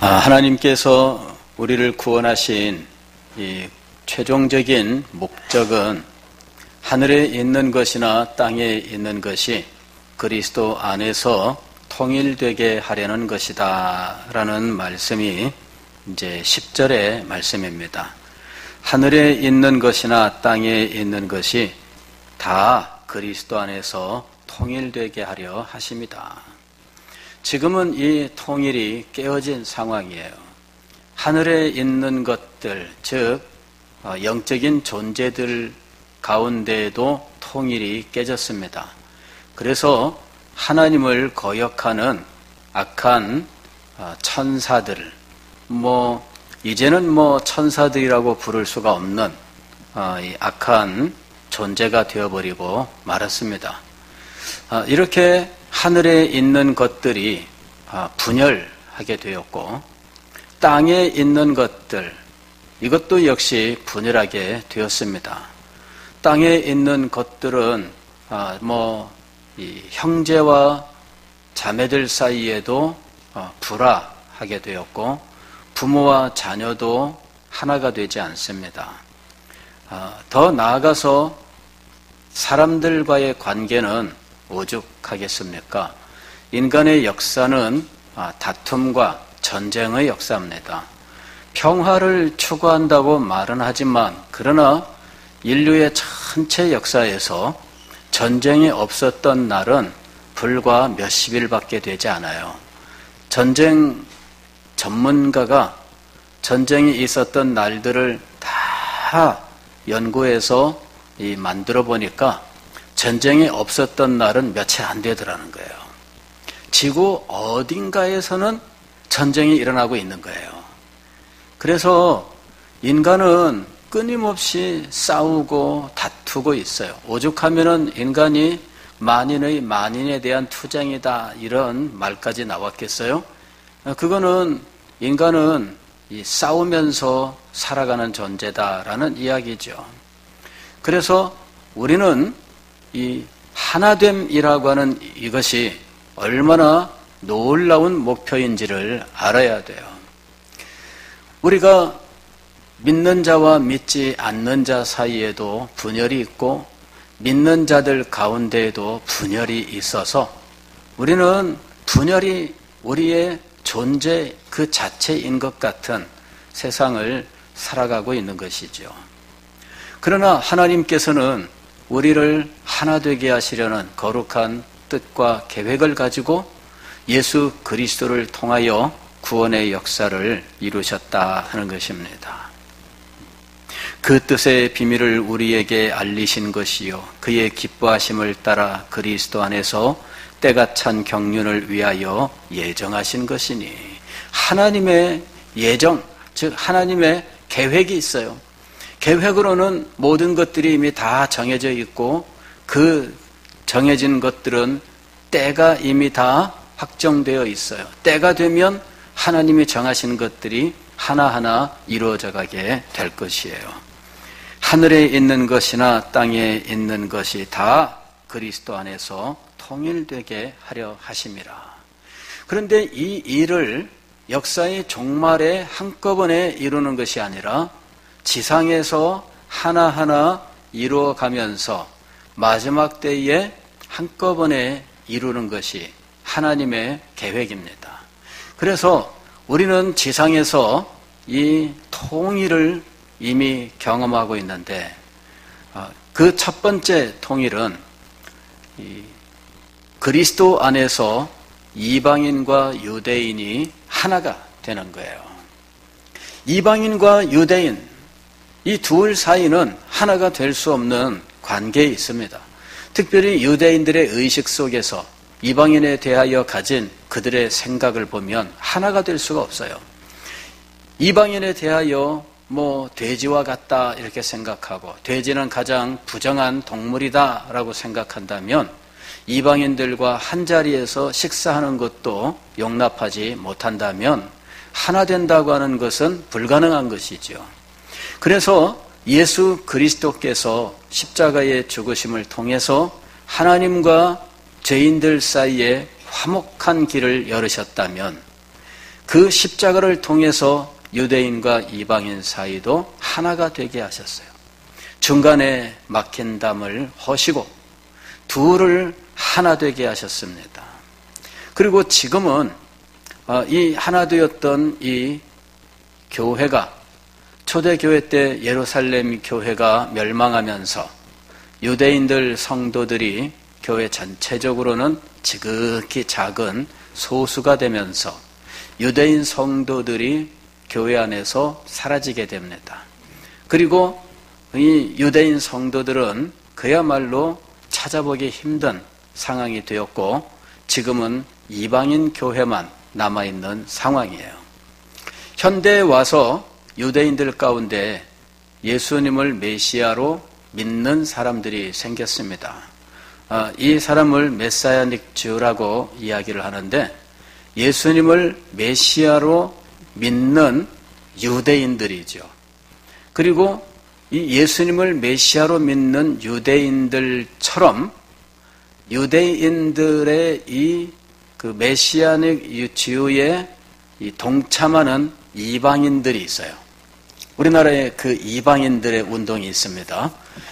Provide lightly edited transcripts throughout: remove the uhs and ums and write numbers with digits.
하나님께서 우리를 구원하신 이 최종적인 목적은 하늘에 있는 것이나 땅에 있는 것이 그리스도 안에서 통일되게 하려는 것이다 라는 말씀이 이제 10절의 말씀입니다. 하늘에 있는 것이나 땅에 있는 것이 다 그리스도 안에서 통일되게 하려 하십니다. 지금은 이 통일이 깨어진 상황이에요. 하늘에 있는 것들, 즉 영적인 존재들 가운데에도 통일이 깨졌습니다. 그래서 하나님을 거역하는 악한 천사들, 이제는 천사들이라고 부를 수가 없는 이 악한 존재가 되어버리고 말았습니다. 이렇게 하늘에 있는 것들이 분열하게 되었고, 땅에 있는 것들, 이것도 역시 분열하게 되었습니다. 땅에 있는 것들은 이 형제와 자매들 사이에도 불화하게 되었고, 부모와 자녀도 하나가 되지 않습니다. 더 나아가서 사람들과의 관계는 오죽하겠습니까? 인간의 역사는 다툼과 전쟁의 역사입니다. 평화를 추구한다고 말은 하지만, 그러나 인류의 전체 역사에서 전쟁이 없었던 날은 불과 몇십 일밖에 되지 않아요. 전쟁 전문가가 전쟁이 있었던 날들을 다 연구해서 만들어 보니까 전쟁이 없었던 날은 며칠 안 되더라는 거예요. 지구 어딘가에서는 전쟁이 일어나고 있는 거예요. 그래서 인간은 끊임없이 싸우고 다투고 있어요. 오죽하면은 인간이 만인의 만인에 대한 투쟁이다, 이런 말까지 나왔겠어요? 그거는 인간은 싸우면서 살아가는 존재다라는 이야기죠. 그래서 우리는 이 하나됨이라고 하는 이것이 얼마나 놀라운 목표인지를 알아야 돼요. 우리가 믿는 자와 믿지 않는 자 사이에도 분열이 있고, 믿는 자들 가운데에도 분열이 있어서 우리는 분열이 우리의 존재 그 자체인 것 같은 세상을 살아가고 있는 것이죠. 그러나 하나님께서는 우리를 하나 되게 하시려는 거룩한 뜻과 계획을 가지고 예수 그리스도를 통하여 구원의 역사를 이루셨다 하는 것입니다. 그 뜻의 비밀을 우리에게 알리신 것이요, 그의 기뻐하심을 따라 그리스도 안에서 때가 찬 경륜을 위하여 예정하신 것이니, 하나님의 예정, 즉 하나님의 계획이 있어요. 계획으로는 모든 것들이 이미 다 정해져 있고, 그 정해진 것들은 때가 이미 다 확정되어 있어요. 때가 되면 하나님이 정하신 것들이 하나하나 이루어져 가게 될 것이에요. 하늘에 있는 것이나 땅에 있는 것이 다 그리스도 안에서 통일되게 하려 하심이라. 그런데 이 일을 역사의 종말에 한꺼번에 이루는 것이 아니라 지상에서 하나하나 이루어가면서 마지막 때에 한꺼번에 이루는 것이 하나님의 계획입니다. 그래서 우리는 지상에서 이 통일을 이미 경험하고 있는데, 그 첫 번째 통일은 그리스도 안에서 이방인과 유대인이 하나가 되는 거예요. 이방인과 유대인, 이 둘 사이는 하나가 될 수 없는 관계에 있습니다. 특별히 유대인들의 의식 속에서 이방인에 대하여 가진 그들의 생각을 보면 하나가 될 수가 없어요. 이방인에 대하여 돼지와 같다 이렇게 생각하고, 돼지는 가장 부정한 동물이다 라고 생각한다면 이방인들과 한자리에서 식사하는 것도 용납하지 못한다면 하나 된다고 하는 것은 불가능한 것이죠. 그래서 예수 그리스도께서 십자가의 죽으심을 통해서 하나님과 죄인들 사이에 화목한 길을 열으셨다면, 그 십자가를 통해서 유대인과 이방인 사이도 하나가 되게 하셨어요. 중간에 막힌 담을 허시고 둘을 하나 되게 하셨습니다. 그리고 지금은 이 하나 되었던 이 교회가 초대교회 때 예루살렘 교회가 멸망하면서 유대인들 성도들이 교회 전체적으로는 지극히 작은 소수가 되면서 유대인 성도들이 교회 안에서 사라지게 됩니다. 그리고 이 유대인 성도들은 그야말로 찾아보기 힘든 상황이 되었고 지금은 이방인 교회만 남아있는 상황이에요. 현대에 와서 유대인들 가운데 예수님을 메시아로 믿는 사람들이 생겼습니다. 이 사람을 메사야닉 주라고 이야기를 하는데 예수님을 메시아로 믿는 유대인들이죠. 그리고 이 예수님을 메시아로 믿는 유대인들처럼 유대인들의 그 메시아닉 주의 동참하는 이방인들이 있어요. 우리나라에 그 이방인들의 운동이 있습니다.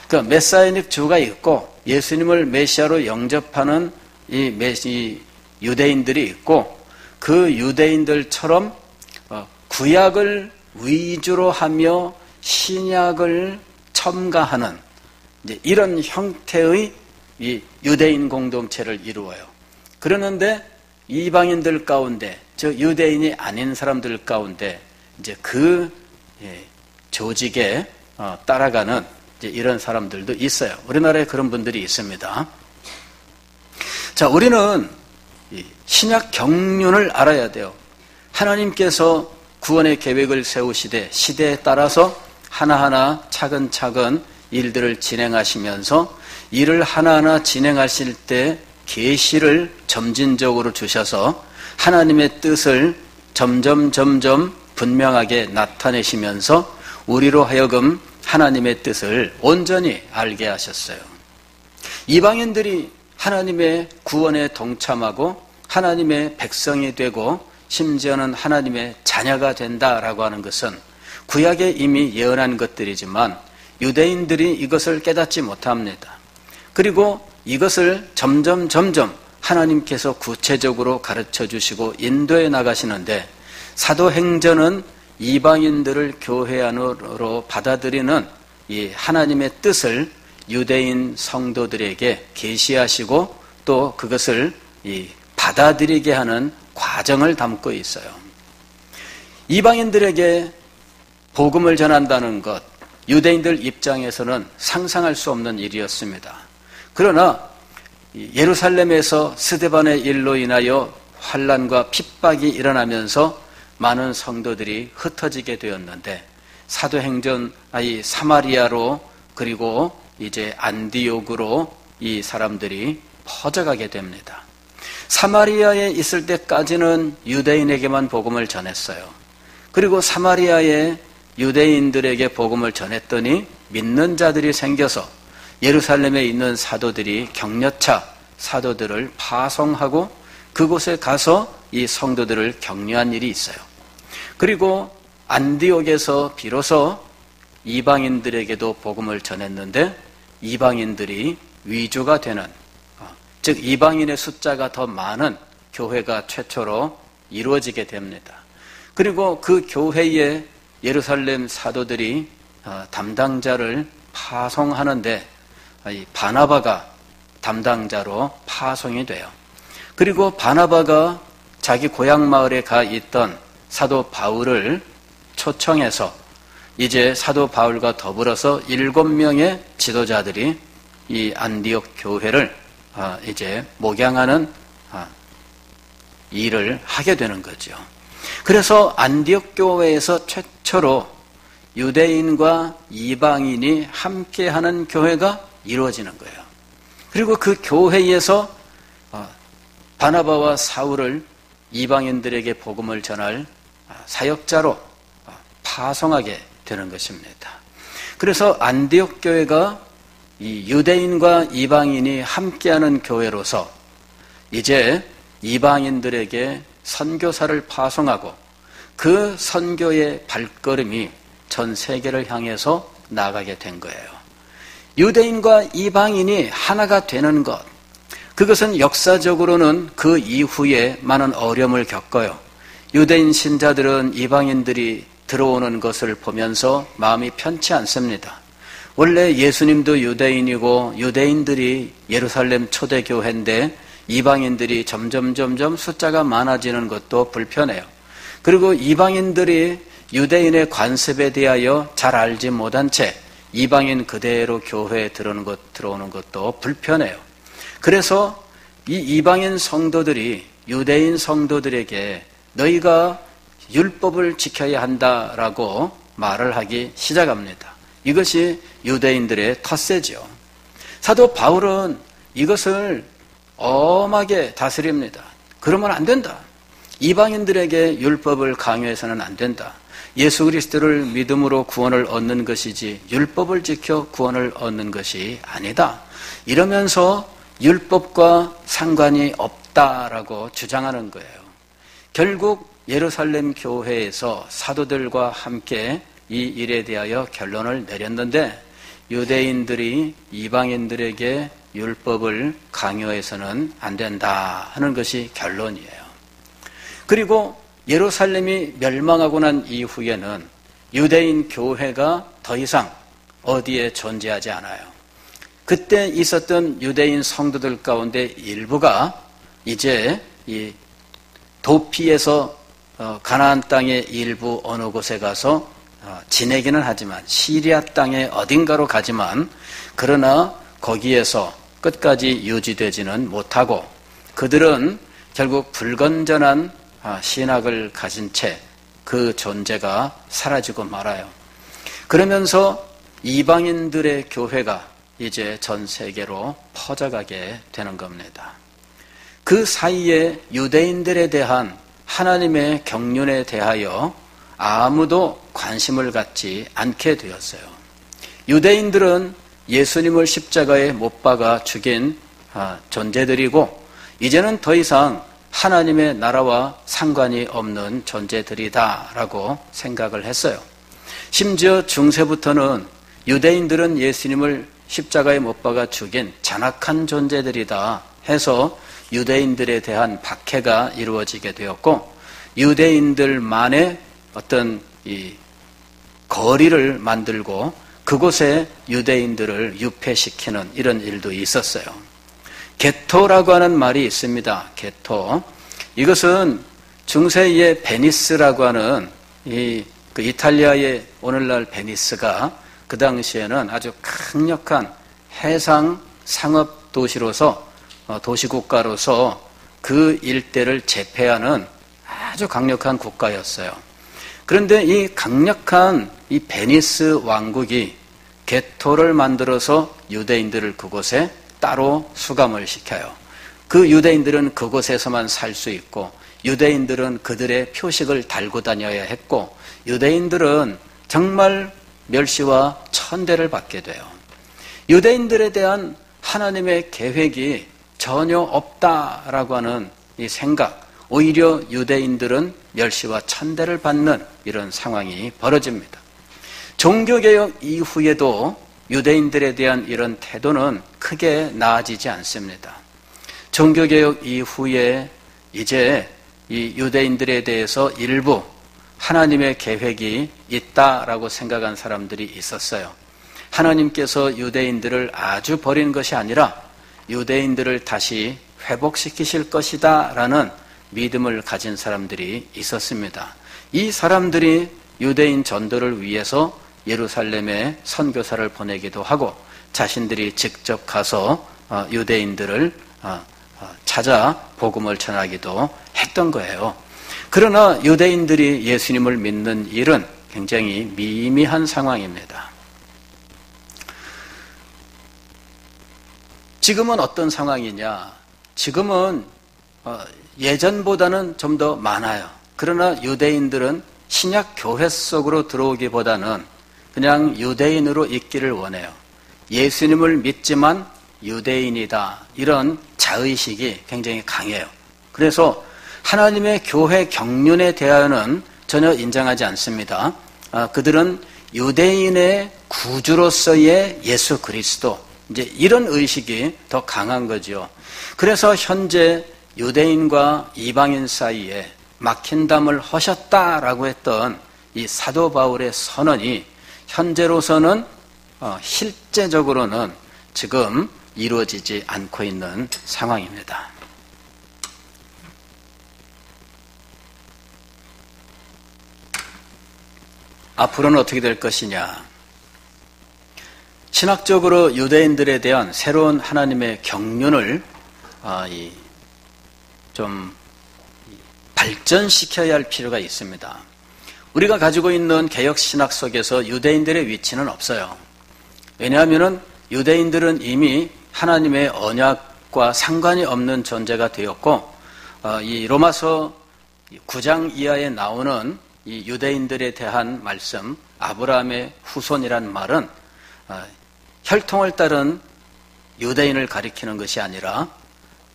그 메사야닉 주가 있고 예수님을 메시아로 영접하는 이 유대인들이 있고 그 유대인들처럼 구약을 위주로 하며 신약을 첨가하는 이런 형태의 이 유대인 공동체를 이루어요. 그러는데 이방인들 가운데, 즉 유대인이 아닌 사람들 가운데 이제 그 조직에 따라가는 이제 이런 사람들도 있어요. 우리나라에 그런 분들이 있습니다. 자, 우리는 신약 경륜을 알아야 돼요. 하나님께서 구원의 계획을 세우시되 시대에 따라서 하나하나 차근차근 일들을 진행하시면서 일을 하나하나 진행하실 때 계시를 점진적으로 주셔서 하나님의 뜻을 점점 분명하게 나타내시면서 우리로 하여금 하나님의 뜻을 온전히 알게 하셨어요. 이방인들이 하나님의 구원에 동참하고 하나님의 백성이 되고 심지어는 하나님의 자녀가 된다라고 하는 것은 구약에 이미 예언한 것들이지만 유대인들이 이것을 깨닫지 못합니다. 그리고 이것을 점점 하나님께서 구체적으로 가르쳐 주시고 인도해 나가시는데 사도행전은 이방인들을 교회 안으로 받아들이는 이 하나님의 뜻을 유대인 성도들에게 계시하시고 또 그것을 받아들이게 하는 과정을 담고 있어요. 이방인들에게 복음을 전한다는 것, 유대인들 입장에서는 상상할 수 없는 일이었습니다. 그러나 예루살렘에서 스데반의 일로 인하여 환난과 핍박이 일어나면서 많은 성도들이 흩어지게 되었는데 사도행전 사마리아로 그리고 이제 안디옥으로 이 사람들이 퍼져가게 됩니다. 사마리아에 있을 때까지는 유대인에게만 복음을 전했어요. 그리고 사마리아에 유대인들에게 복음을 전했더니 믿는 자들이 생겨서 예루살렘에 있는 사도들이 격려차 사도들을 파송하고 그곳에 가서 이 성도들을 격려한 일이 있어요. 그리고 안디옥에서 비로소 이방인들에게도 복음을 전했는데 이방인들이 위주가 되는, 즉 이방인의 숫자가 더 많은 교회가 최초로 이루어지게 됩니다. 그리고 그 교회에 예루살렘 사도들이 담당자를 파송하는데 바나바가 담당자로 파송이 돼요. 그리고 바나바가 자기 고향 마을에 가 있던 사도 바울을 초청해서 이제 사도 바울과 더불어서 7명의 지도자들이 이 안디옥 교회를 이제 목양하는 일을 하게 되는 거죠. 그래서 안디옥 교회에서 최초로 유대인과 이방인이 함께하는 교회가 이루어지는 거예요. 그리고 그 교회에서 바나바와 사울을 이방인들에게 복음을 전할 사역자로 파송하게 되는 것입니다. 그래서 안디옥 교회가 이 유대인과 이방인이 함께하는 교회로서 이제 이방인들에게 선교사를 파송하고 그 선교의 발걸음이 전 세계를 향해서 나가게 된 거예요. 유대인과 이방인이 하나가 되는 것, 그것은 역사적으로는 그 이후에 많은 어려움을 겪어요. 유대인 신자들은 이방인들이 들어오는 것을 보면서 마음이 편치 않습니다. 원래 예수님도 유대인이고 유대인들이 예루살렘 초대교회인데 이방인들이 점점 숫자가 많아지는 것도 불편해요. 그리고 이방인들이 유대인의 관습에 대하여 잘 알지 못한 채 이방인 그대로 교회에 들어오는 것도 불편해요. 그래서 이 이방인 성도들이 유대인 성도들에게 너희가 율법을 지켜야 한다라고 말을 하기 시작합니다. 이것이 유대인들의 텃세죠. 사도 바울은 이것을 엄하게 다스립니다. 그러면 안 된다. 이방인들에게 율법을 강요해서는 안 된다. 예수 그리스도를 믿음으로 구원을 얻는 것이지 율법을 지켜 구원을 얻는 것이 아니다. 이러면서 율법과 상관이 없다라고 주장하는 거예요. 결국 예루살렘 교회에서 사도들과 함께 이 일에 대하여 결론을 내렸는데 유대인들이 이방인들에게 율법을 강요해서는 안 된다 하는 것이 결론이에요. 그리고 예루살렘이 멸망하고 난 이후에는 유대인 교회가 더 이상 어디에 존재하지 않아요. 그때 있었던 유대인 성도들 가운데 일부가 이제 이 도피해서 가나안 땅의 일부 어느 곳에 가서 지내기는 하지만 시리아 땅의 어딘가로 가지만 그러나 거기에서 끝까지 유지되지는 못하고 그들은 결국 불건전한 신학을 가진 채 그 존재가 사라지고 말아요. 그러면서 이방인들의 교회가 이제 전 세계로 퍼져가게 되는 겁니다. 그 사이에 유대인들에 대한 하나님의 경륜에 대하여 아무도 관심을 갖지 않게 되었어요. 유대인들은 예수님을 십자가에 못 박아 죽인 존재들이고 이제는 더 이상 하나님의 나라와 상관이 없는 존재들이다라고 생각을 했어요. 심지어 중세부터는 유대인들은 예수님을 십자가에 못 박아 죽인 잔악한 존재들이다 해서 유대인들에 대한 박해가 이루어지게 되었고 유대인들만의 어떤 이 거리를 만들고 그곳에 유대인들을 유폐시키는 이런 일도 있었어요. 게토라고 하는 말이 있습니다. 게토. 이것은 중세의 베니스라고 하는 그 이탈리아의 오늘날 베니스가 그 당시에는 아주 강력한 해상 상업 도시로서 도시국가로서 그 일대를 제패하는 아주 강력한 국가였어요. 그런데 이 강력한 이 베니스 왕국이 게토를 만들어서 유대인들을 그곳에 따로 수감을 시켜요. 그 유대인들은 그곳에서만 살 수 있고 유대인들은 그들의 표식을 달고 다녀야 했고 유대인들은 정말 멸시와 천대를 받게 돼요. 유대인들에 대한 하나님의 계획이 전혀 없다라고 하는 이 생각, 오히려 유대인들은 멸시와 천대를 받는 이런 상황이 벌어집니다. 종교개혁 이후에도 유대인들에 대한 이런 태도는 크게 나아지지 않습니다. 종교개혁 이후에 이제 이 유대인들에 대해서 일부 하나님의 계획이 있다라고 생각한 사람들이 있었어요. 하나님께서 유대인들을 아주 버린 것이 아니라 유대인들을 다시 회복시키실 것이다 라는 믿음을 가진 사람들이 있었습니다. 이 사람들이 유대인 전도를 위해서 예루살렘에 선교사를 보내기도 하고 자신들이 직접 가서 유대인들을 찾아 복음을 전하기도 했던 거예요. 그러나 유대인들이 예수님을 믿는 일은 굉장히 미미한 상황입니다. 지금은 어떤 상황이냐? 지금은 예전보다는 좀 더 많아요. 그러나 유대인들은 신약 교회 속으로 들어오기보다는 그냥 유대인으로 있기를 원해요. 예수님을 믿지만 유대인이다. 이런 자의식이 굉장히 강해요. 그래서 하나님의 교회 경륜에 대하여는 전혀 인정하지 않습니다. 그들은 유대인의 구주로서의 예수 그리스도, 이제 이런 의식이 더 강한 거죠. 그래서 현재 유대인과 이방인 사이에 막힌 담을 허셨다라고 했던 이 사도 바울의 선언이 현재로서는 실제적으로는 지금 이루어지지 않고 있는 상황입니다. 앞으로는 어떻게 될 것이냐? 신학적으로 유대인들에 대한 새로운 하나님의 경륜을 좀 발전시켜야 할 필요가 있습니다. 우리가 가지고 있는 개혁신학 속에서 유대인들의 위치는 없어요. 왜냐하면 유대인들은 이미 하나님의 언약과 상관이 없는 존재가 되었고, 이 로마서 9장 이하에 나오는 이 유대인들에 대한 말씀, 아브라함의 후손이란 말은 혈통을 따른 유대인을 가리키는 것이 아니라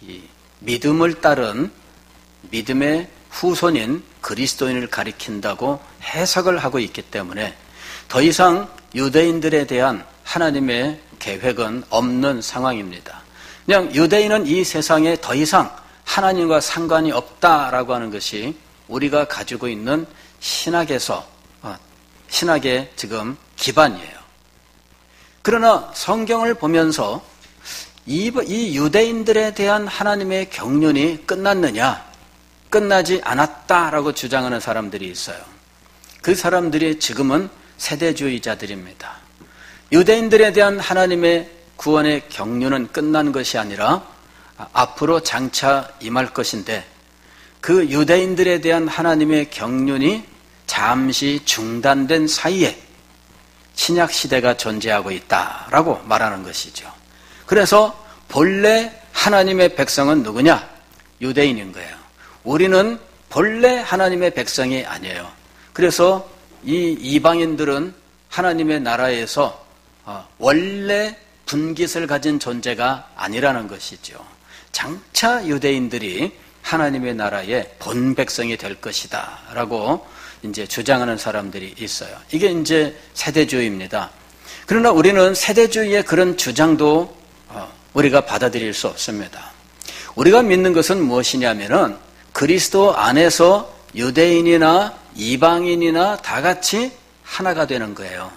이 믿음을 따른 믿음의 후손인 그리스도인을 가리킨다고 해석을 하고 있기 때문에 더 이상 유대인들에 대한 하나님의 계획은 없는 상황입니다. 그냥 유대인은 이 세상에 더 이상 하나님과 상관이 없다라고 하는 것이 우리가 가지고 있는 신학의 지금 기반이에요. 그러나 성경을 보면서 이 유대인들에 대한 하나님의 경륜이 끝났느냐? 끝나지 않았다라고 주장하는 사람들이 있어요. 그 사람들이 지금은 세대주의자들입니다. 유대인들에 대한 하나님의 구원의 경륜은 끝난 것이 아니라 앞으로 장차 임할 것인데, 그 유대인들에 대한 하나님의 경륜이 잠시 중단된 사이에 신약 시대가 존재하고 있다라고 말하는 것이죠. 그래서 본래 하나님의 백성은 누구냐? 유대인인 거예요. 우리는 본래 하나님의 백성이 아니에요. 그래서 이 이방인들은 하나님의 나라에서 원래 분깃을 가진 존재가 아니라는 것이죠. 장차 유대인들이 하나님의 나라의 본 백성이 될 것이다 라고 이제 주장하는 사람들이 있어요. 이게 이제 세대주의입니다. 그러나 우리는 세대주의의 그런 주장도 우리가 받아들일 수 없습니다. 우리가 믿는 것은 무엇이냐면은 그리스도 안에서 유대인이나 이방인이나 다 같이 하나가 되는 거예요.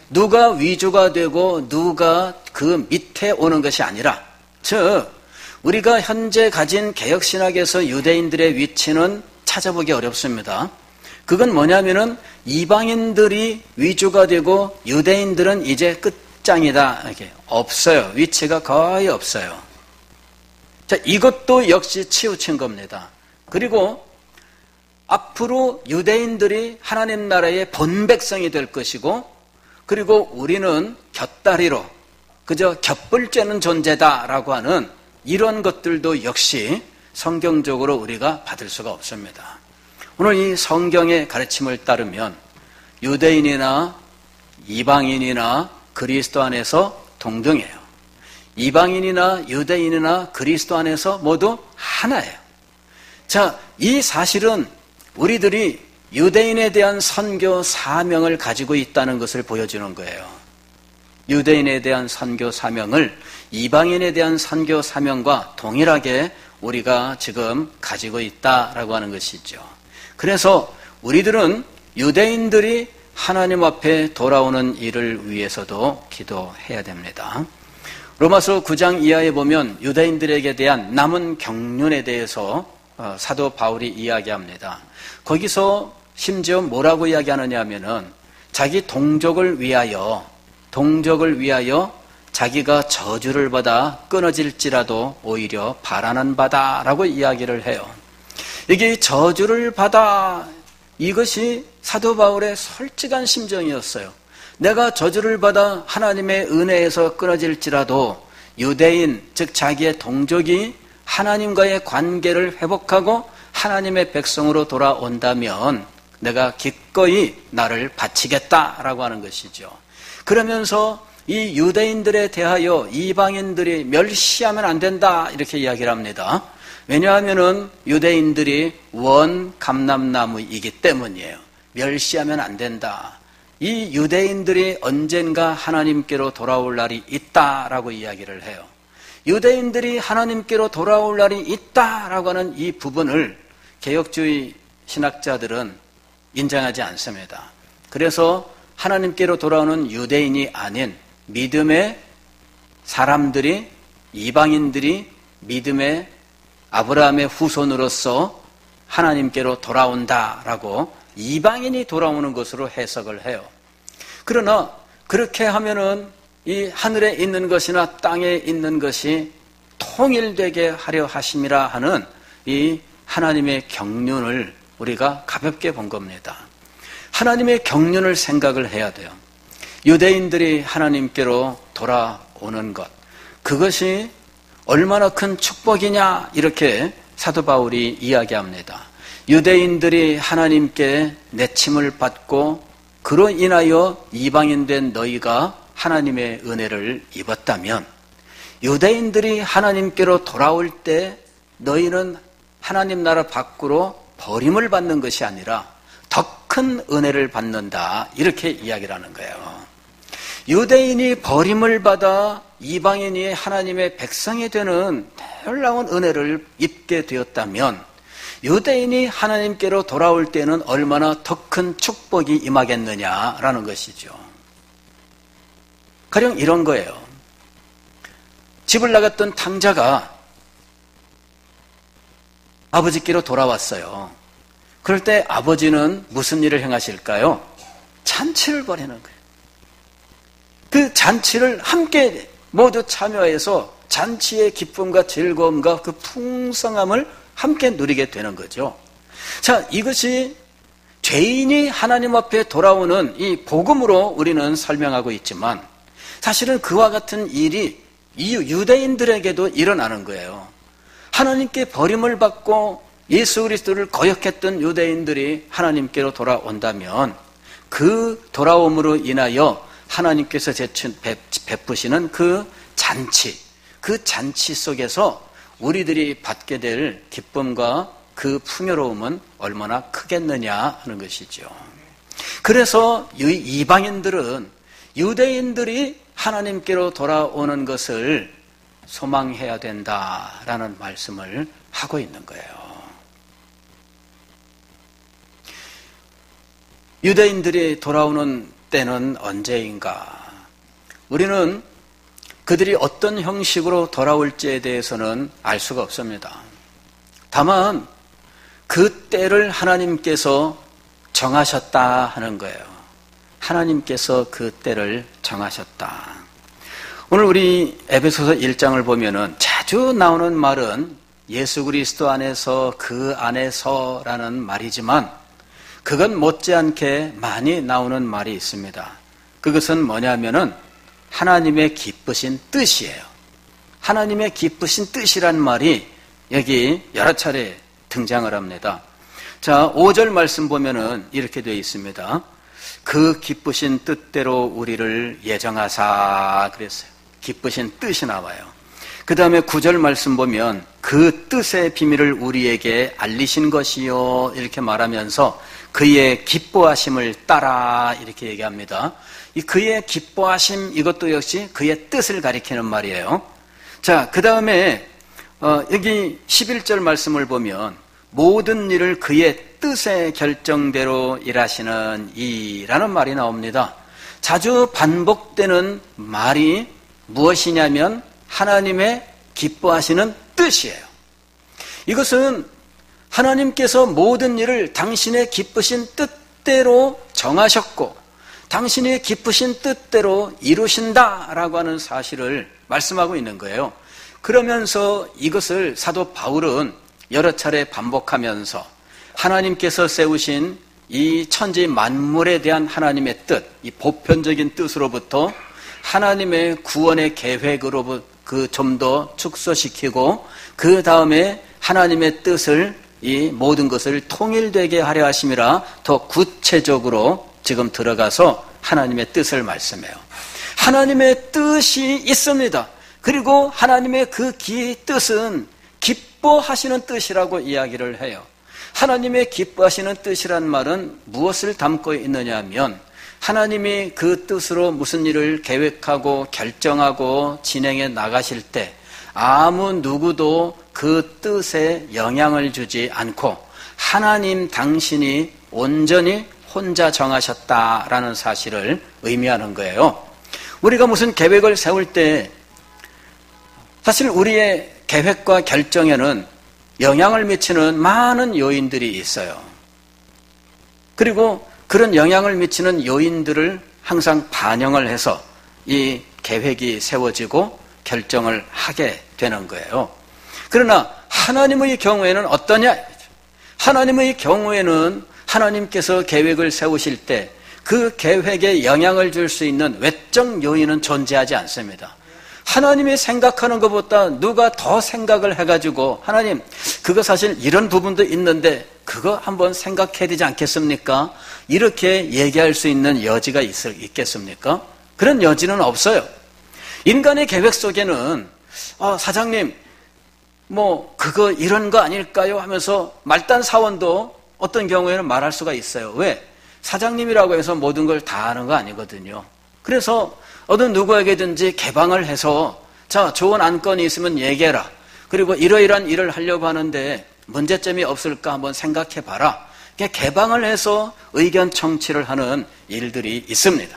누가 위주가 되고 누가 그 밑에 오는 것이 아니라, 즉 우리가 현재 가진 개혁신학에서 유대인들의 위치는 찾아보기 어렵습니다. 그건 뭐냐면은 이방인들이 위주가 되고 유대인들은 이제 끝장이다, 이렇게 없어요. 위치가 거의 없어요. 자, 이것도 역시 치우친 겁니다. 그리고 앞으로 유대인들이 하나님 나라의 본 백성이 될 것이고, 그리고 우리는 곁다리로 그저 곁불 쬐는 존재다라고 하는 이런 것들도 역시 성경적으로 우리가 받을 수가 없습니다. 오늘 이 성경의 가르침을 따르면 유대인이나 이방인이나 그리스도 안에서 동등해요. 이방인이나 유대인이나 그리스도 안에서 모두 하나예요. 자, 이 사실은 우리들이 유대인에 대한 선교 사명을 가지고 있다는 것을 보여주는 거예요. 유대인에 대한 선교 사명을 이방인에 대한 선교 사명과 동일하게 우리가 지금 가지고 있다라고 하는 것이죠. 그래서 우리들은 유대인들이 하나님 앞에 돌아오는 일을 위해서도 기도해야 됩니다. 로마서 9장 이하에 보면 유대인들에게 대한 남은 경륜에 대해서 사도 바울이 이야기합니다. 거기서 심지어 뭐라고 이야기하느냐 하면은 자기 동족을 위하여 자기가 저주를 받아 끊어질지라도 오히려 바라는 바다라고 이야기를 해요. 이게 저주를 받아, 이것이 사도 바울의 솔직한 심정이었어요. 내가 저주를 받아 하나님의 은혜에서 끊어질지라도 유대인, 즉 자기의 동족이 하나님과의 관계를 회복하고 하나님의 백성으로 돌아온다면 내가 기꺼이 나를 바치겠다라고 하는 것이죠. 그러면서 이 유대인들에 대하여 이방인들이 멸시하면 안 된다, 이렇게 이야기를 합니다. 왜냐하면은 유대인들이 원 감람나무이기 때문이에요. 멸시하면 안 된다. 이 유대인들이 언젠가 하나님께로 돌아올 날이 있다라고 이야기를 해요. 유대인들이 하나님께로 돌아올 날이 있다라고 하는 이 부분을 개혁주의 신학자들은 인정하지 않습니다. 그래서 하나님께로 돌아오는 유대인이 아닌 믿음의 사람들이, 이방인들이 믿음의 아브라함의 후손으로서 하나님께로 돌아온다라고 이방인이 돌아오는 것으로 해석을 해요. 그러나 그렇게 하면은 이 하늘에 있는 것이나 땅에 있는 것이 통일되게 하려 하심이라 하는 이 하나님의 경륜을 우리가 가볍게 본 겁니다. 하나님의 경륜을 생각을 해야 돼요. 유대인들이 하나님께로 돌아오는 것, 그것이 얼마나 큰 축복이냐 이렇게 사도 바울이 이야기합니다. 유대인들이 하나님께 내침을 받고 그로 인하여 이방인 된 너희가 하나님의 은혜를 입었다면, 유대인들이 하나님께로 돌아올 때 너희는 하나님 나라 밖으로 버림을 받는 것이 아니라 더 큰 은혜를 받는다, 이렇게 이야기를 하는 거예요. 유대인이 버림을 받아 이방인이 하나님의 백성이 되는 놀라운 은혜를 입게 되었다면, 유대인이 하나님께로 돌아올 때는 얼마나 더 큰 축복이 임하겠느냐라는 것이죠. 가령 이런 거예요. 집을 나갔던 탕자가 아버지께로 돌아왔어요. 그럴 때 아버지는 무슨 일을 행하실까요? 잔치를 벌이는 거예요. 그 잔치를 함께 모두 참여해서 잔치의 기쁨과 즐거움과 그 풍성함을 함께 누리게 되는 거죠. 자, 이것이 죄인이 하나님 앞에 돌아오는 이 복음으로 우리는 설명하고 있지만, 사실은 그와 같은 일이 이 유대인들에게도 일어나는 거예요. 하나님께 버림을 받고 예수 그리스도를 거역했던 유대인들이 하나님께로 돌아온다면, 그 돌아옴으로 인하여 하나님께서 베푸시는 그 잔치 속에서 우리들이 받게 될 기쁨과 그 풍요로움은 얼마나 크겠느냐 하는 것이죠. 그래서 이방인들은 유대인들이 하나님께로 돌아오는 것을 소망해야 된다라는 말씀을 하고 있는 거예요. 유대인들이 돌아오는 때는 언제인가? 우리는 그들이 어떤 형식으로 돌아올지에 대해서는 알 수가 없습니다. 다만 그 때를 하나님께서 정하셨다 하는 거예요. 하나님께서 그 때를 정하셨다. 오늘 우리 에베소서 1장을 보면은 자주 나오는 말은 예수 그리스도 안에서, 그 안에서라는 말이지만, 그건 못지않게 많이 나오는 말이 있습니다. 그것은 뭐냐면은 하나님의 기쁘신 뜻이에요. 하나님의 기쁘신 뜻이란 말이 여기 여러 차례 등장을 합니다. 자, 5절 말씀 보면은 이렇게 되어 있습니다. 그 기쁘신 뜻대로 우리를 예정하사 그랬어요. 기쁘신 뜻이 나와요. 그 다음에 9절 말씀 보면 그 뜻의 비밀을 우리에게 알리신 것이요, 이렇게 말하면서 그의 기뻐하심을 따라 이렇게 얘기합니다. 이 그의 기뻐하심, 이것도 역시 그의 뜻을 가리키는 말이에요. 자, 그 다음에 여기 11절 말씀을 보면 모든 일을 그의 뜻의 결정대로 일하시는 이라는 말이 나옵니다. 자주 반복되는 말이 무엇이냐면 하나님의 기뻐하시는 뜻이에요. 이것은 하나님께서 모든 일을 당신의 기쁘신 뜻대로 정하셨고 당신의 기쁘신 뜻대로 이루신다라고 하는 사실을 말씀하고 있는 거예요. 그러면서 이것을 사도 바울은 여러 차례 반복하면서 하나님께서 세우신 이 천지 만물에 대한 하나님의 뜻, 이 보편적인 뜻으로부터 하나님의 구원의 계획으로 그 좀 더 축소시키고 그 다음에 하나님의 뜻을, 이 모든 것을 통일되게 하려 하심이라 더 구체적으로 지금 들어가서 하나님의 뜻을 말씀해요. 하나님의 뜻이 있습니다. 그리고 하나님의 그 뜻은 기뻐하시는 뜻이라고 이야기를 해요. 하나님의 기뻐하시는 뜻이란 말은 무엇을 담고 있느냐 하면 하나님이 그 뜻으로 무슨 일을 계획하고 결정하고 진행해 나가실 때 아무 누구도 그 뜻에 영향을 주지 않고 하나님 당신이 온전히 혼자 정하셨다라는 사실을 의미하는 거예요. 우리가 무슨 계획을 세울 때 사실 우리의 계획과 결정에는 영향을 미치는 많은 요인들이 있어요. 그리고 그런 영향을 미치는 요인들을 항상 반영을 해서 이 계획이 세워지고 결정을 하게 되는 거예요. 그러나 하나님의 경우에는 어떠냐? 하나님의 경우에는 하나님께서 계획을 세우실 때 그 계획에 영향을 줄 수 있는 외적 요인은 존재하지 않습니다. 하나님이 생각하는 것보다 누가 더 생각을 해가지고 하나님 그거 사실 이런 부분도 있는데 그거 한번 생각해야 되지 않겠습니까? 이렇게 얘기할 수 있는 여지가 있겠습니까? 그런 여지는 없어요. 인간의 계획 속에는 사장님 뭐 그거 이런 거 아닐까요? 하면서 말단 사원도 어떤 경우에는 말할 수가 있어요. 왜? 사장님이라고 해서 모든 걸 다 아는 거 아니거든요. 그래서 어떤 누구에게든지 개방을 해서 자, 좋은 안건이 있으면 얘기해라. 그리고 이러이러한 일을 하려고 하는데 문제점이 없을까 한번 생각해봐라. 개방을 해서 의견 청취를 하는 일들이 있습니다.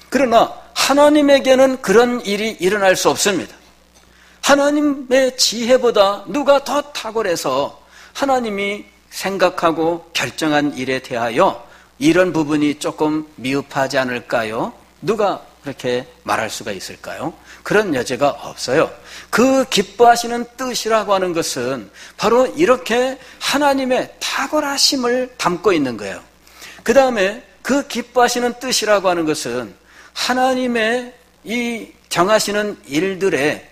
그러나 하나님에게는 그런 일이 일어날 수 없습니다. 하나님의 지혜보다 누가 더 탁월해서 하나님이 생각하고 결정한 일에 대하여 이런 부분이 조금 미흡하지 않을까요? 누가 그렇게 말할 수가 있을까요? 그런 여지가 없어요. 그 기뻐하시는 뜻이라고 하는 것은 바로 이렇게 하나님의 탁월하심을 담고 있는 거예요. 그 다음에 그 기뻐하시는 뜻이라고 하는 것은 하나님의 이 정하시는 일들에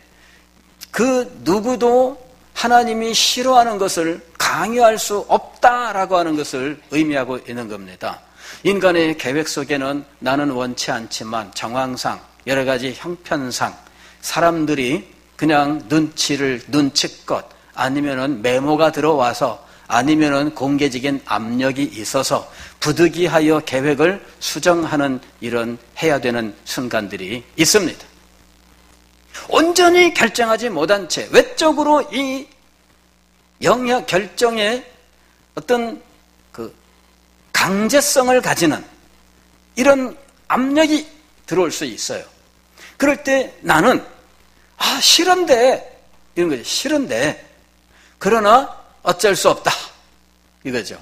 그 누구도 하나님이 싫어하는 것을 강요할 수 없다라고 하는 것을 의미하고 있는 겁니다. 인간의 계획 속에는 나는 원치 않지만 정황상 여러 가지 형편상 사람들이 그냥 눈치껏 아니면은 메모가 들어와서 아니면은 공개적인 압력이 있어서 부득이하여 계획을 수정하는 이런 해야 되는 순간들이 있습니다. 온전히 결정하지 못한 채 외적으로 이 영역 결정에 어떤 그 강제성을 가지는 이런 압력이 들어올 수 있어요. 그럴 때 나는 싫은데 이런 거죠. 싫은데 그러나 어쩔 수 없다 이거죠.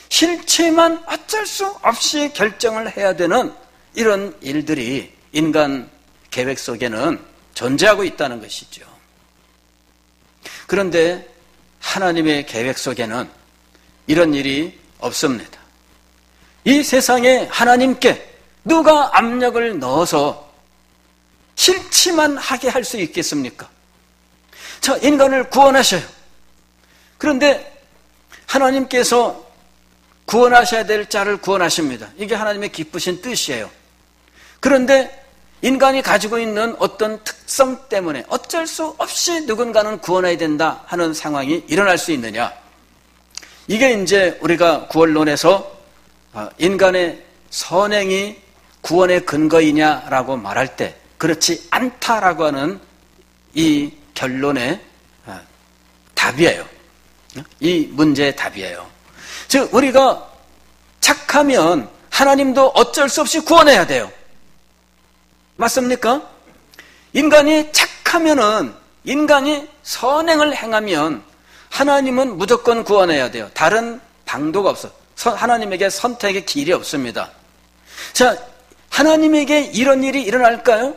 싫지만 어쩔 수 없이 결정을 해야 되는 이런 일들이 인간 계획 속에는 존재하고 있다는 것이죠. 그런데 하나님의 계획 속에는 이런 일이 없습니다. 이 세상에 하나님께 누가 압력을 넣어서 싫지만 하게 할 수 있겠습니까? 저 인간을 구원하셔요. 그런데 하나님께서 구원하셔야 될 자를 구원하십니다. 이게 하나님의 기쁘신 뜻이에요. 그런데 인간이 가지고 있는 어떤 특성 때문에 어쩔 수 없이 누군가는 구원해야 된다 하는 상황이 일어날 수 있느냐? 이게 이제 우리가 구원론에서 인간의 선행이 구원의 근거이냐라고 말할 때 그렇지 않다라고 하는 이 결론의 답이에요. 이 문제의 답이에요. 즉 우리가 착하면 하나님도 어쩔 수 없이 구원해야 돼요. 맞습니까? 인간이 착하면은 인간이 선행을 행하면 하나님은 무조건 구원해야 돼요. 다른 방도가 없어. 하나님에게 선택의 길이 없습니다. 자, 하나님에게 이런 일이 일어날까요?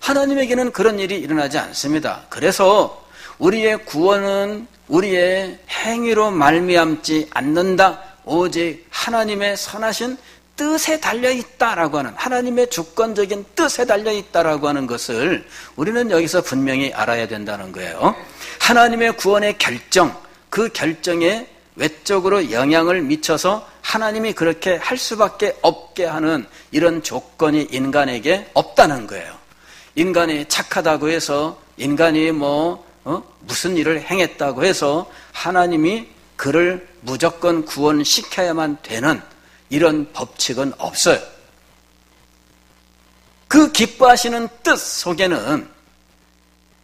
하나님에게는 그런 일이 일어나지 않습니다. 그래서 우리의 구원은 우리의 행위로 말미암지 않는다. 오직 하나님의 선하신 뜻에 달려있다라고 하는 하나님의 주권적인 뜻에 달려있다라고 하는 것을 우리는 여기서 분명히 알아야 된다는 거예요. 하나님의 구원의 결정, 그 결정에 외적으로 영향을 미쳐서 하나님이 그렇게 할 수밖에 없게 하는 이런 조건이 인간에게 없다는 거예요. 인간이 착하다고 해서 인간이 무슨 일을 행했다고 해서 하나님이 그를 무조건 구원시켜야만 되는 이런 법칙은 없어요. 그 기뻐하시는 뜻 속에는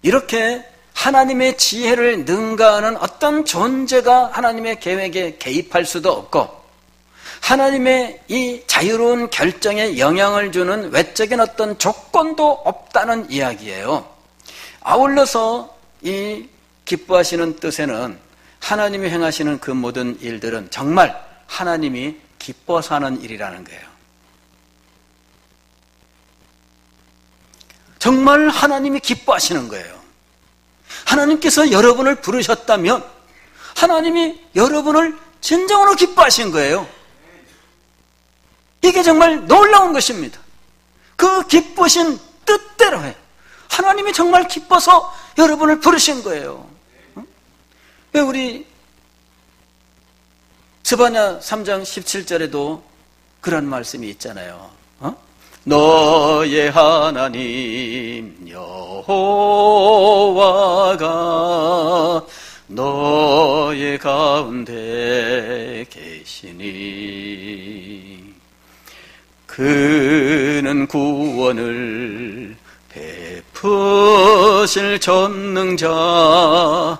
이렇게 하나님의 지혜를 능가하는 어떤 존재가 하나님의 계획에 개입할 수도 없고, 하나님의 이 자유로운 결정에 영향을 주는 외적인 어떤 조건도 없다는 이야기예요. 아울러서 이 기뻐하시는 뜻에는 하나님이 행하시는 그 모든 일들은 정말 하나님이 기뻐서 하는 일이라는 거예요. 정말 하나님이 기뻐하시는 거예요. 하나님께서 여러분을 부르셨다면 하나님이 여러분을 진정으로 기뻐하신 거예요. 이게 정말 놀라운 것입니다. 그 기쁘신 뜻대로 해. 하나님이 정말 기뻐서 여러분을 부르신 거예요. 왜 우리 스바냐 3장 17절에도 그런 말씀이 있잖아요. 너의 하나님 여호와가 너의 가운데 계시니 그는 구원을 베푸실 전능자시라.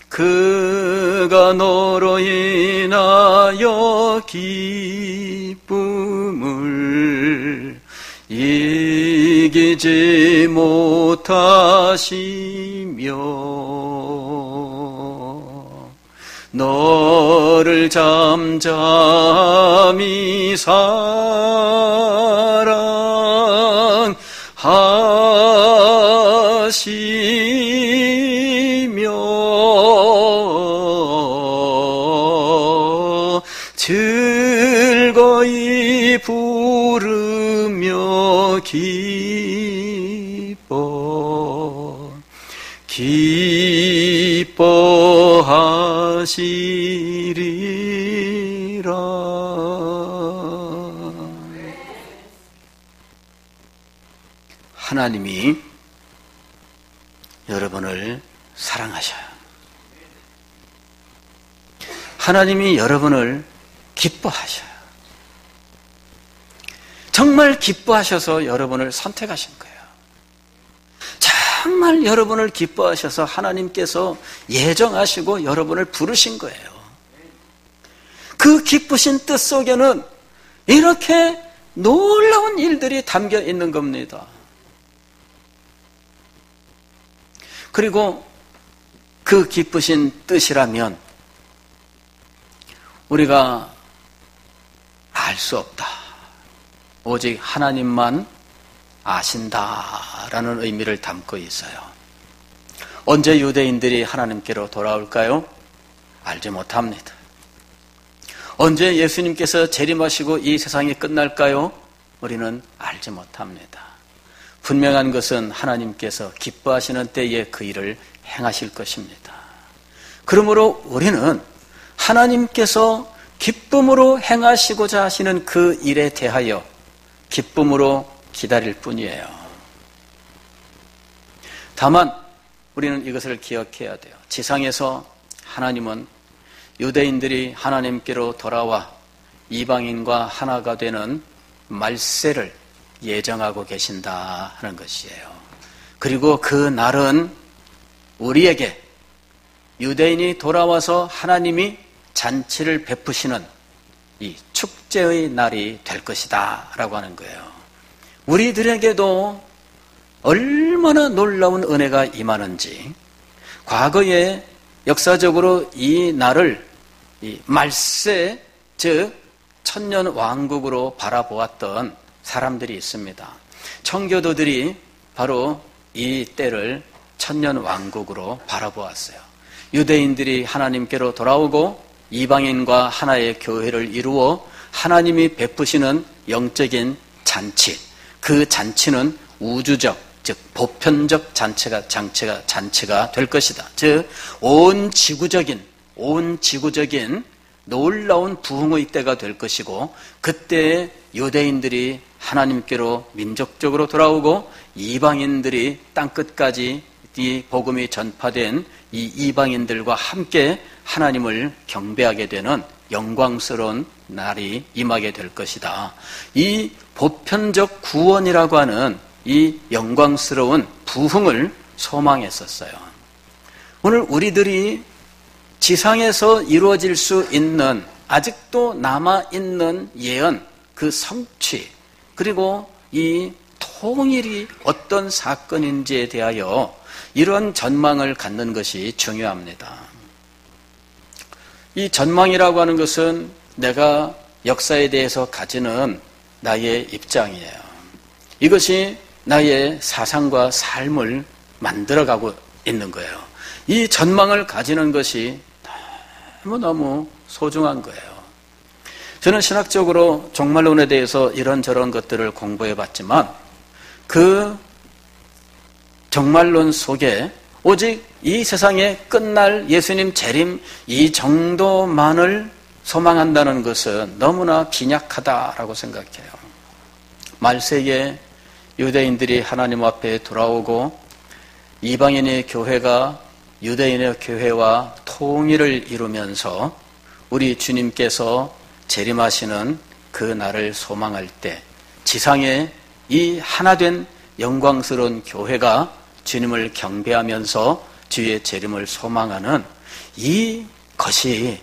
그가 너로 인하여 기쁨을 이기지 못하시며 너를 잠잠히 사랑하시며 즐거이 부르며 기뻐하시리라. 하나님이 여러분을 사랑하셔요. 하나님이 여러분을 기뻐하셔요. 정말 기뻐하셔서 여러분을 선택하신 거예요. 정말 여러분을 기뻐하셔서 하나님께서 예정하시고 여러분을 부르신 거예요. 그 기쁘신 뜻 속에는 이렇게 놀라운 일들이 담겨 있는 겁니다. 그리고 그 기쁘신 뜻이라면 우리가 알 수 없다. 오직 하나님만 아신다라는 의미를 담고 있어요. 언제 유대인들이 하나님께로 돌아올까요? 알지 못합니다. 언제 예수님께서 재림하시고 이 세상이 끝날까요? 우리는 알지 못합니다. 분명한 것은 하나님께서 기뻐하시는 때에 그 일을 행하실 것입니다. 그러므로 우리는 하나님께서 기쁨으로 행하시고자 하시는 그 일에 대하여 기쁨으로 기다릴 뿐이에요. 다만 우리는 이것을 기억해야 돼요. 지상에서 하나님은 유대인들이 하나님께로 돌아와 이방인과 하나가 되는 말세를 예정하고 계신다 하는 것이에요. 그리고 그 날은 우리에게 유대인이 돌아와서 하나님이 잔치를 베푸시는 이 축제의 날이 될 것이다 라고 하는 거예요. 우리들에게도 얼마나 놀라운 은혜가 임하는지, 과거에 역사적으로 이 날을 이 말세, 즉 천년 왕국으로 바라보았던 사람들이 있습니다. 청교도들이 바로 이 때를 천년 왕국으로 바라보았어요. 유대인들이 하나님께로 돌아오고 이방인과 하나의 교회를 이루어 하나님이 베푸시는 영적인 잔치, 그 잔치는 우주적, 즉 보편적 잔치가 될 것이다. 즉 온 지구적인 놀라운 부흥의 때가 될 것이고, 그때에 유대인들이 하나님께로 민족적으로 돌아오고 이방인들이 땅끝까지 이 복음이 전파된 이 이방인들과 함께 하나님을 경배하게 되는 영광스러운 날이 임하게 될 것이다. 이 보편적 구원이라고 하는 이 영광스러운 부흥을 소망했었어요. 오늘 우리들이 지상에서 이루어질 수 있는 아직도 남아있는 예언, 그 성취, 그리고 이 통일이 어떤 사건인지에 대하여 이런 전망을 갖는 것이 중요합니다. 이 전망이라고 하는 것은 내가 역사에 대해서 가지는 나의 입장이에요. 이것이 나의 사상과 삶을 만들어가고 있는 거예요. 이 전망을 가지는 것이 너무너무 소중한 거예요. 저는 신학적으로 종말론에 대해서 이런저런 것들을 공부해 봤지만 그 종말론 속에 오직 이 세상에 끝날 예수님 재림 이 정도만을 소망한다는 것은 너무나 빈약하다라고 생각해요. 말세에 유대인들이 하나님 앞에 돌아오고 이방인의 교회가 유대인의 교회와 통일을 이루면서 우리 주님께서 재림하시는 그 날을 소망할 때 지상에 이 하나된 영광스러운 교회가 주님을 경배하면서 주의 재림을 소망하는 이 것이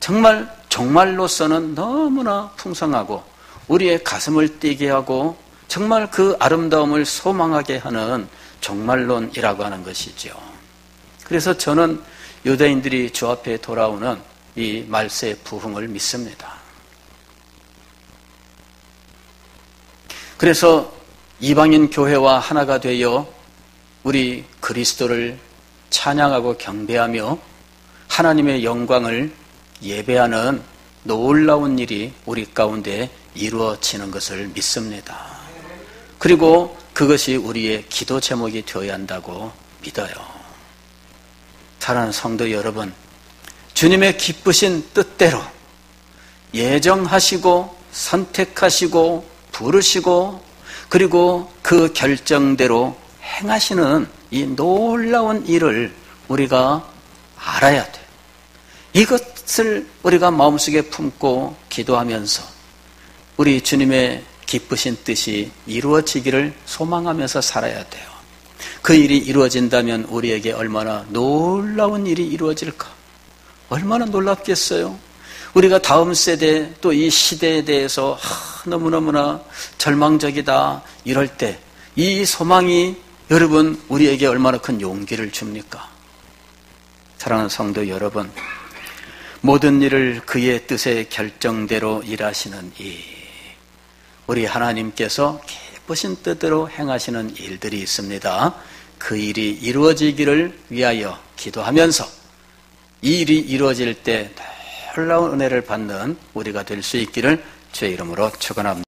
정말 종말로서는 너무나 풍성하고 우리의 가슴을 뛰게 하고 정말 그 아름다움을 소망하게 하는 종말론이라고 하는 것이죠. 그래서 저는 유대인들이 주 앞에 돌아오는 이 말세 부흥을 믿습니다. 그래서 이방인 교회와 하나가 되어 우리 그리스도를 찬양하고 경배하며 하나님의 영광을 예배하는 놀라운 일이 우리 가운데 이루어지는 것을 믿습니다. 그리고 그것이 우리의 기도 제목이 되어야 한다고 믿어요. 사랑하는 성도 여러분, 주님의 기쁘신 뜻대로 예정하시고 선택하시고 부르시고 그리고 그 결정대로 행하시는 이 놀라운 일을 우리가 알아야 돼요. 이것을 우리가 마음속에 품고 기도하면서 우리 주님의 기쁘신 뜻이 이루어지기를 소망하면서 살아야 돼요. 그 일이 이루어진다면 우리에게 얼마나 놀라운 일이 이루어질까? 얼마나 놀랍겠어요? 우리가 다음 세대 또 이 시대에 대해서 너무너무나 절망적이다 이럴 때 이 소망이 여러분 우리에게 얼마나 큰 용기를 줍니까? 사랑하는 성도 여러분, 모든 일을 그의 뜻의 결정대로 일하시는 우리 하나님께서 기쁘신 뜻대로 행하시는 일들이 있습니다. 그 일이 이루어지기를 위하여 기도하면서 이 일이 이루어질 때 놀라운 은혜를 받는 우리가 될 수 있기를 주의 이름으로 축원합니다.